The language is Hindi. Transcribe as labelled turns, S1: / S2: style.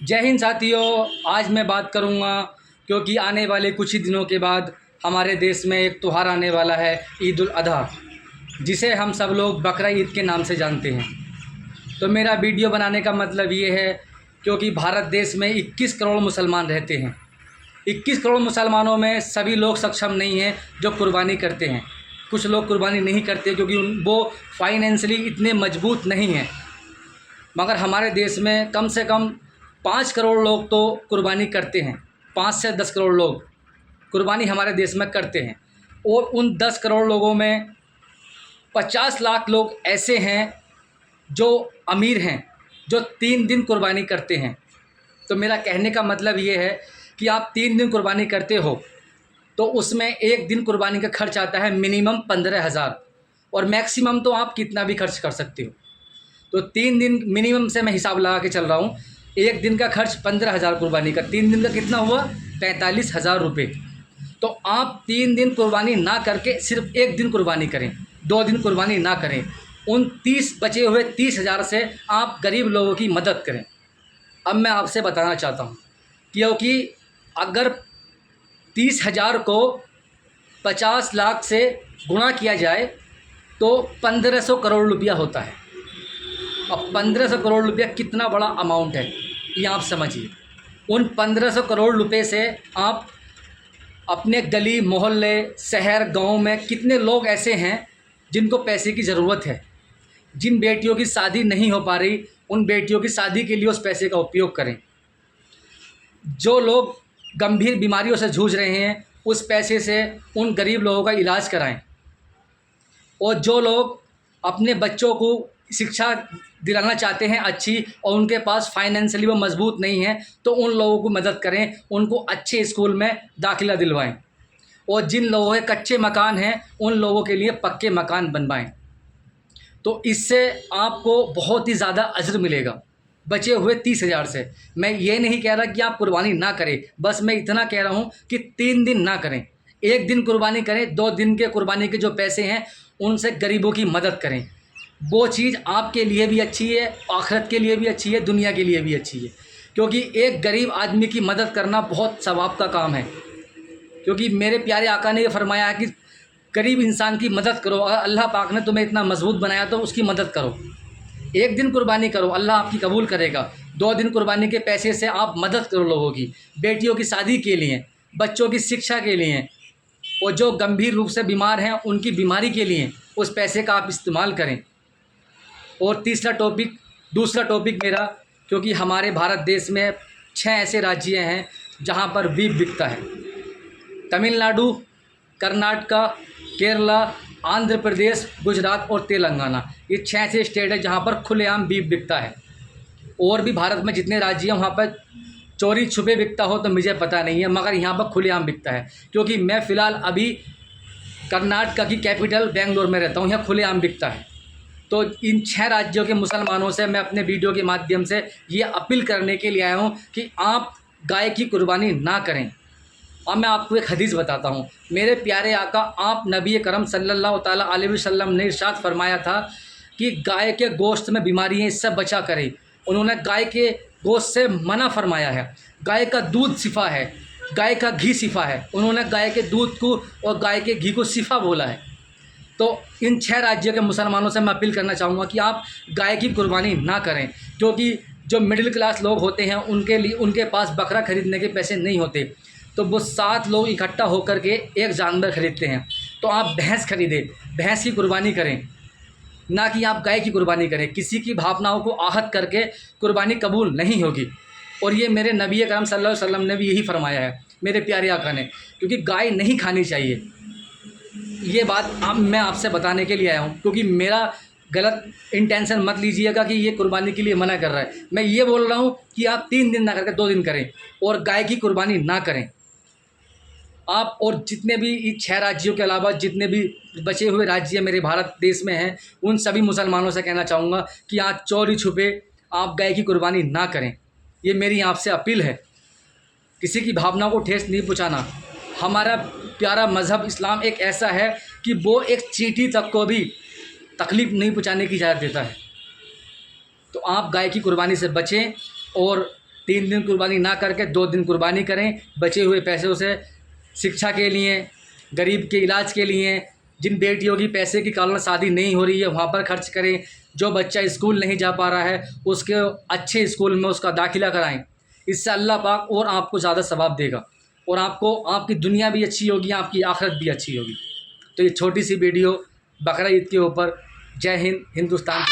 S1: जय हिंद साथियों। आज मैं बात करूंगा क्योंकि आने वाले कुछ ही दिनों के बाद हमारे देश में एक त्यौहार आने वाला है, ईद उल अधा, जिसे हम सब लोग बकरा ईद के नाम से जानते हैं। तो मेरा वीडियो बनाने का मतलब ये है क्योंकि भारत देश में 21 करोड़ मुसलमान रहते हैं। 21 करोड़ मुसलमानों में सभी लोग सक्षम नहीं हैं जो कुर्बानी करते हैं। कुछ लोग कुर्बानी नहीं करते क्योंकि वो फाइनेंशियली इतने मजबूत नहीं हैं। मगर हमारे देश में कम से कम 5 करोड़ लोग तो कुर्बानी करते हैं। 5 से 10 करोड़ लोग कुर्बानी हमारे देश में करते हैं। और उन 10 करोड़ लोगों में 50 लाख लोग ऐसे हैं जो अमीर हैं, जो 3 दिन कुर्बानी करते हैं। तो मेरा कहने का मतलब ये है कि आप 3 दिन कुर्बानी करते हो तो उसमें एक दिन कुर्बानी का खर्च आता है मिनिमम 15,000, और मैक्सिमम तो आप कितना भी खर्च कर सकते हो। तो 3 दिन मिनिमम से मैं हिसाब लगा के चल रहा हूँ। एक दिन का खर्च 15,000 कुर्बानी का, 3 दिन का कितना हुआ? 45,000 रुपये। तो आप 3 दिन कुर्बानी ना करके सिर्फ एक दिन कुर्बानी करें, 2 दिन कुर्बानी ना करें। उन 30 बचे हुए 30,000 से आप गरीब लोगों की मदद करें। अब मैं आपसे बताना चाहता हूँ क्योंकि अगर 30,000 को 50 लाख से गुणा किया जाए तो 1500 करोड़ रुपया होता है। अब 1500 करोड़ रुपया कितना बड़ा अमाउंट है ये आप समझिए। उन 1500 करोड़ रुपए से आप अपने गली मोहल्ले शहर गांव में कितने लोग ऐसे हैं जिनको पैसे की ज़रूरत है, जिन बेटियों की शादी नहीं हो पा रही, उन बेटियों की शादी के लिए उस पैसे का उपयोग करें। जो लोग गंभीर बीमारियों से जूझ रहे हैं उस पैसे से उन गरीब लोगों का इलाज कराएं। और जो लोग अपने बच्चों को शिक्षा दिलाना चाहते हैं अच्छी, और उनके पास फाइनेंशियली वो मजबूत नहीं है, तो उन लोगों को मदद करें, उनको अच्छे स्कूल में दाखिला दिलवाएं। और जिन लोगों के कच्चे मकान हैं उन लोगों के लिए पक्के मकान बनवाएं। तो इससे आपको बहुत ही ज़्यादा अजर मिलेगा बचे हुए 30,000 से। मैं ये नहीं कह रहा कि आप कुर्बानी ना करें, बस मैं इतना कह रहा हूँ कि 3 दिन ना करें, एक दिन कुर्बानी करें। 2 दिन के कुर्बानी के जो पैसे हैं उनसे गरीबों की मदद करें। वो चीज़ आपके लिए भी अच्छी है, आखिरत के लिए भी अच्छी है, दुनिया के लिए भी अच्छी है। क्योंकि एक गरीब आदमी की मदद करना बहुत सवाब का काम है। क्योंकि मेरे प्यारे आका ने ये फरमाया है कि गरीब इंसान की मदद करो। अगर अल्लाह पाक ने तुम्हें इतना मजबूत बनाया तो उसकी मदद करो। एक दिन कुर्बानी करो, अल्लाह आपकी कबूल करेगा। 2 दिन कुर्बानी के पैसे से आप मदद करो लोगों की, बेटियों की शादी के लिए, बच्चों की शिक्षा के लिए, और जो गंभीर रूप से बीमार हैं उनकी बीमारी के लिए उस पैसे का आप इस्तेमाल करें। और दूसरा टॉपिक मेरा, क्योंकि हमारे भारत देश में 6 ऐसे राज्य हैं जहाँ पर बीफ बिकता है। तमिलनाडु, कर्नाटका, केरला, आंध्र प्रदेश, गुजरात और तेलंगाना, ये 6 ऐसे स्टेट हैं जहाँ पर खुलेआम बीफ बिकता है। और भी भारत में जितने राज्य हैं वहाँ पर चोरी छुपे बिकता हो तो मुझे पता नहीं है, मगर यहाँ पर खुलेआम बिकता है। क्योंकि मैं फ़िलहाल अभी कर्नाटका की कैपिटल बेंगलोर में रहता हूँ, यहाँ खुलेआम बिकता है। तो इन 6 राज्यों के मुसलमानों से मैं अपने वीडियो के माध्यम से ये अपील करने के लिए आया हूँ कि आप गाय की कुर्बानी ना करें। अब मैं आपको एक हदीस बताता हूँ। मेरे प्यारे आका आप नबी करम सल्लल्लाहु ताला अलैहि वसल्लम ने इरशाद फरमाया था कि गाय के गोश्त में बीमारी है, इससे बचा करें। उन्होंने गाय के गोश्त से मना फरमाया है। गाय का दूध शिफा है, गाय का घी शिफा है। उन्होंने गाय के दूध को और गाय के घी को शिफा बोला है। तो इन 6 राज्यों के मुसलमानों से मैं अपील करना चाहूँगा कि आप गाय की कुर्बानी ना करें। क्योंकि जो मिडिल क्लास लोग होते हैं उनके लिए, उनके पास बकरा ख़रीदने के पैसे नहीं होते, तो वो 7 लोग इकट्ठा होकर के एक जानवर ख़रीदते हैं। तो आप भैंस खरीदें, भैंस की कुर्बानी करें, ना कि आप गाय की कुर्बानी करें। किसी की भावनाओं को आहत करके कुर्बानी कबूल नहीं होगी। और ये मेरे नबी करम सल्लल्लाहु अलैहि वसल्लम ने भी यही फरमाया है, मेरे प्यारे आका ने। क्योंकि गाय नहीं खानी चाहिए। ये बात मैं आपसे बताने के लिए आया हूँ। क्योंकि मेरा गलत इंटेंशन मत लीजिएगा कि ये कुर्बानी के लिए मना कर रहा है। मैं ये बोल रहा हूँ कि आप 3 दिन ना करके 2 दिन करें और गाय की कुर्बानी ना करें आप। और जितने भी इस 6 राज्यों के अलावा जितने भी बचे हुए राज्य मेरे भारत देश में हैं, उन सभी मुसलमानों से कहना चाहूँगा कि आप चोरी छुपे आप गाय की कुर्बानी ना करें। ये मेरी आपसे अपील है। किसी की भावनाओं को ठेस नहीं पहुँचाना। हमारा प्यारा मज़हब इस्लाम एक ऐसा है कि वो एक चींटी तक को भी तकलीफ़ नहीं पहुँचाने की इजाज़त देता है। तो आप गाय की कुर्बानी से बचें और 3 दिन कुर्बानी ना करके 2 दिन कुर्बानी करें। बचे हुए पैसों से शिक्षा के लिए, गरीब के इलाज के लिए, जिन बेटियों की पैसे के कारण शादी नहीं हो रही है वहाँ पर खर्च करें। जो बच्चा स्कूल नहीं जा पा रहा है उसके अच्छे स्कूल में उसका दाखिला कराएं। इससे अल्लाह पाक और आपको ज़्यादा सवाब देगा और आपको आपकी दुनिया भी अच्छी होगी, आपकी आखिरत भी अच्छी होगी। तो ये छोटी सी वीडियो बकरा ईद के ऊपर। जय हिंद, हिंदुस्तान।